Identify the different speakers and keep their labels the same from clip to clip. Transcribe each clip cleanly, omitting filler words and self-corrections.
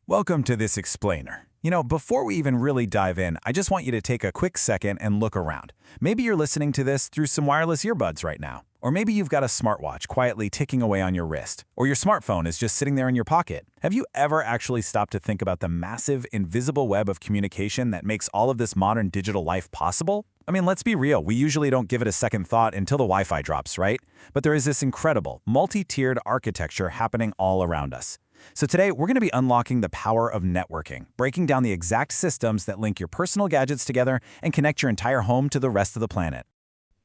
Speaker 1: Welcome to this explainer. Before we even really dive in, I just want you to take a quick second and look around. Maybe you're listening to this through some wireless earbuds right now. Or maybe you've got a smartwatch quietly ticking away on your wrist. Or your smartphone is just sitting there in your pocket. Have you ever actually stopped to think about the massive, invisible web of communication that makes all of this modern digital life possible? Let's be real, we usually don't give it a second thought until the Wi-Fi drops, right? But there is this incredible, multi-tiered architecture happening all around us. So today, we're going to be unlocking the power of networking, breaking down the exact systems that link your personal gadgets together and connect your entire home to the rest of the planet.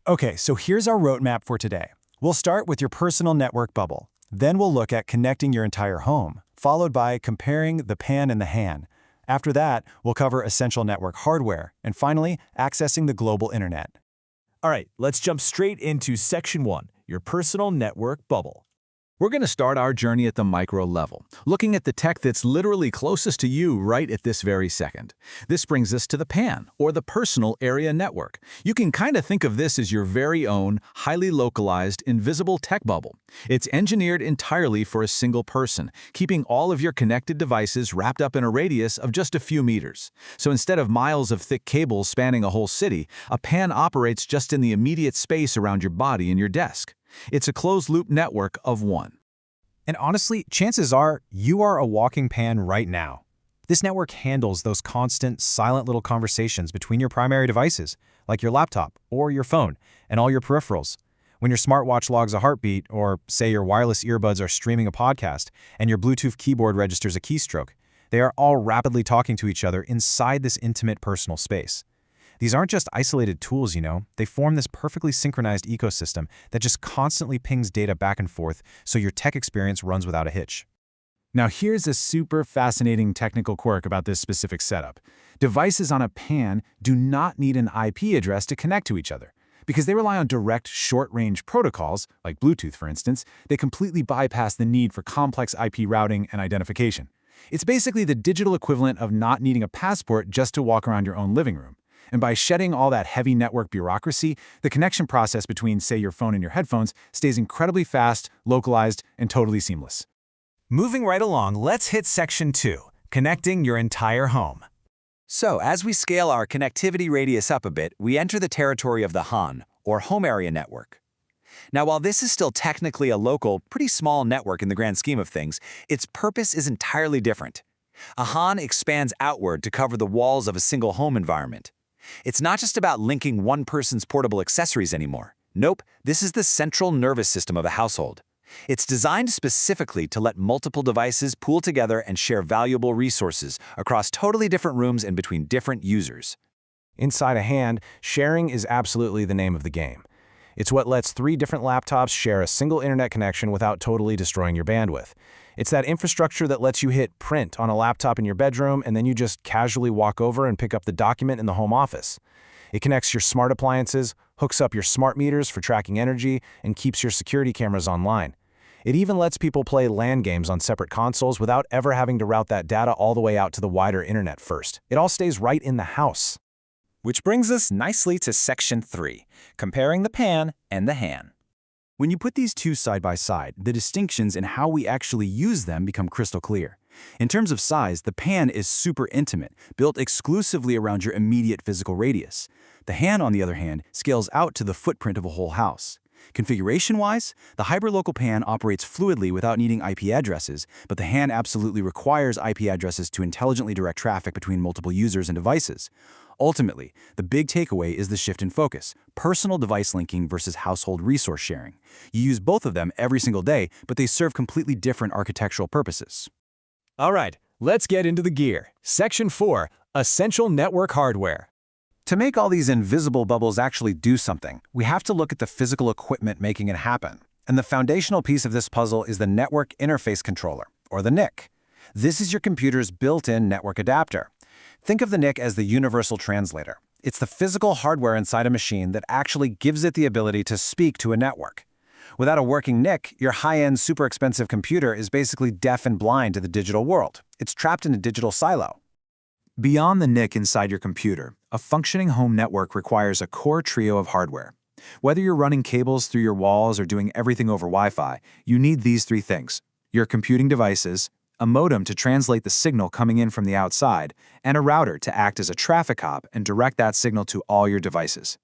Speaker 2: Okay, so here's our roadmap for today. We'll start with your personal network bubble. Then we'll look at connecting your entire home, followed by comparing the PAN and the HAN. After that, we'll cover essential network hardware, and finally, accessing the global internet.
Speaker 3: All right, let's jump straight into Section 1, your personal network bubble. We're going to start our journey at the micro level, looking at the tech that's literally closest to you right at this very second. This brings us to the PAN, or the Personal Area Network. You can kind of think of this as your very own, highly localized, invisible tech bubble. It's engineered entirely for a single person, keeping all of your connected devices wrapped up in a radius of just a few meters. So instead of miles of thick cables spanning a whole city, a PAN operates just in the immediate space around your body and your desk. It's a closed-loop network of one.
Speaker 2: And honestly, chances are you are a walking PAN right now. This network handles those constant, silent little conversations between your primary devices, like your laptop or your phone, and all your peripherals. When your smartwatch logs a heartbeat, or say your wireless earbuds are streaming a podcast, and your Bluetooth keyboard registers a keystroke, they are all rapidly talking to each other inside this intimate personal space. These aren't just isolated tools, they form this perfectly synchronized ecosystem that just constantly pings data back and forth so your tech experience runs without a hitch.
Speaker 1: Now here's a super fascinating technical quirk about this specific setup. Devices on a PAN do not need an IP address to connect to each other. Because they rely on direct, short-range protocols, like Bluetooth for instance, they completely bypass the need for complex IP routing and identification. It's basically the digital equivalent of not needing a passport just to walk around your own living room. And by shedding all that heavy network bureaucracy, the connection process between, say, your phone and your headphones stays incredibly fast, localized, and totally seamless.
Speaker 2: Moving right along, let's hit Section 2, connecting your entire home.
Speaker 4: So, as we scale our connectivity radius up a bit, we enter the territory of the HAN, or Home Area Network. Now, while this is still technically a local, pretty small network in the grand scheme of things, its purpose is entirely different. A HAN expands outward to cover the walls of a single home environment. It's not just about linking one person's portable accessories anymore. Nope, this is the central nervous system of a household. It's designed specifically to let multiple devices pool together and share valuable resources across totally different rooms and between different users.
Speaker 2: Inside a HAN, sharing is absolutely the name of the game. It's what lets 3 different laptops share a single internet connection without totally destroying your bandwidth. It's that infrastructure that lets you hit print on a laptop in your bedroom and then you just casually walk over and pick up the document in the home office. It connects your smart appliances, hooks up your smart meters for tracking energy, and keeps your security cameras online. It even lets people play LAN games on separate consoles without ever having to route that data all the way out to the wider internet first. It all stays right in the house.
Speaker 5: Which brings us nicely to Section 3, comparing the PAN and the HAN.
Speaker 1: When you put these two side by side, the distinctions in how we actually use them become crystal clear. In terms of size, the PAN is super intimate, built exclusively around your immediate physical radius. The HAN, on the other hand, scales out to the footprint of a whole house. Configuration-wise, the hyperlocal PAN operates fluidly without needing IP addresses, but the HAN absolutely requires IP addresses to intelligently direct traffic between multiple users and devices. Ultimately, the big takeaway is the shift in focus, personal device linking versus household resource sharing. You use both of them every single day, but they serve completely different architectural purposes.
Speaker 2: All right, let's get into the gear. Section 4, essential network hardware. To make all these invisible bubbles actually do something, we have to look at the physical equipment making it happen. And the foundational piece of this puzzle is the Network Interface Controller, or the NIC. This is your computer's built-in network adapter. Think of the NIC as the universal translator. It's the physical hardware inside a machine that actually gives it the ability to speak to a network. Without a working NIC, your high-end, super expensive computer is basically deaf and blind to the digital world. It's trapped in a digital silo.
Speaker 4: Beyond the NIC inside your computer, a functioning home network requires a core trio of hardware. Whether you're running cables through your walls or doing everything over Wi-Fi, you need these 3 things: your computing devices, a modem to translate the signal coming in from the outside, and a router to act as a traffic cop and direct that signal to all your devices.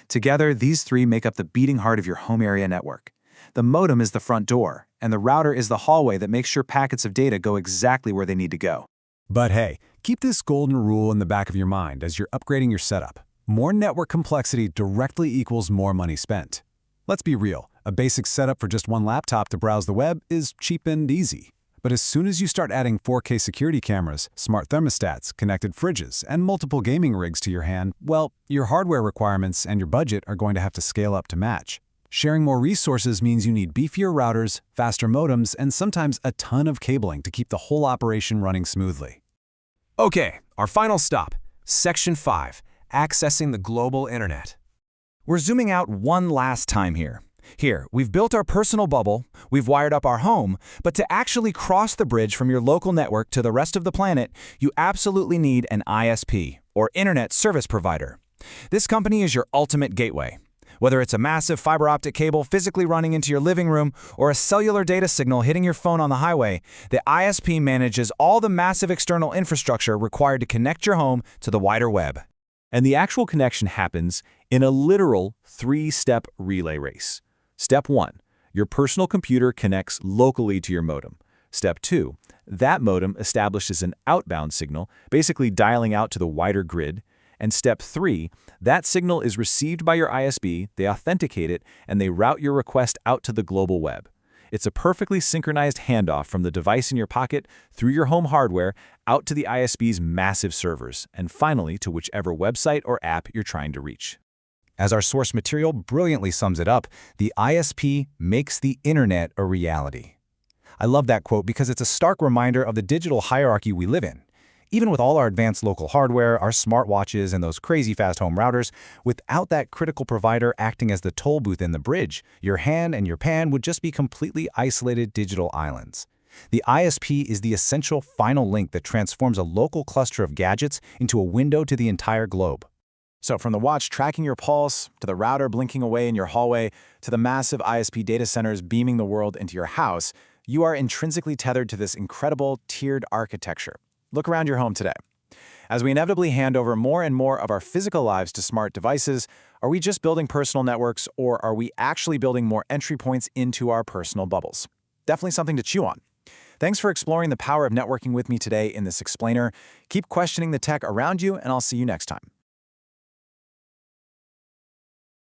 Speaker 4: Together, these three make up the beating heart of your home area network. The modem is the front door, and the router is the hallway that makes sure packets of data go exactly where they need to go.
Speaker 2: But hey, keep this golden rule in the back of your mind as you're upgrading your setup. More network complexity directly equals more money spent. Let's be real, a basic setup for just one laptop to browse the web is cheap and easy. But as soon as you start adding 4K security cameras, smart thermostats, connected fridges, and multiple gaming rigs to your hand, well, your hardware requirements and your budget are going to have to scale up to match. Sharing more resources means you need beefier routers, faster modems, and sometimes a ton of cabling to keep the whole operation running smoothly. Okay, our final stop, Section 5, accessing the global internet.
Speaker 1: We're zooming out one last time here. Here, we've built our personal bubble, we've wired up our home, but to actually cross the bridge from your local network to the rest of the planet, you absolutely need an ISP, or Internet Service Provider. This company is your ultimate gateway. Whether it's a massive fiber optic cable physically running into your living room or a cellular data signal hitting your phone on the highway, the ISP manages all the massive external infrastructure required to connect your home to the wider web.
Speaker 3: And the actual connection happens in a literal 3-step relay race. Step 1, your personal computer connects locally to your modem. Step 2, that modem establishes an outbound signal, basically dialing out to the wider grid. And Step 3, that signal is received by your ISP, they authenticate it, and they route your request out to the global web. It's a perfectly synchronized handoff from the device in your pocket, through your home hardware, out to the ISP's massive servers, and finally to whichever website or app you're trying to reach.
Speaker 1: As our source material brilliantly sums it up, the ISP makes the internet a reality. I love that quote because it's a stark reminder of the digital hierarchy we live in. Even with all our advanced local hardware, our smartwatches, and those crazy fast home routers, without that critical provider acting as the toll booth in the bridge, your hand and your pan would just be completely isolated digital islands. The ISP is the essential final link that transforms a local cluster of gadgets into a window to the entire globe. So from the watch tracking your pulse, to the router blinking away in your hallway, to the massive ISP data centers beaming the world into your house, you are intrinsically tethered to this incredible tiered architecture. Look around your home today. As we inevitably hand over more and more of our physical lives to smart devices, are we just building personal networks, or are we actually building more entry points into our personal bubbles? Definitely something to chew on. Thanks for exploring the power of networking with me today in this explainer. Keep questioning the tech around you, and I'll see you next time.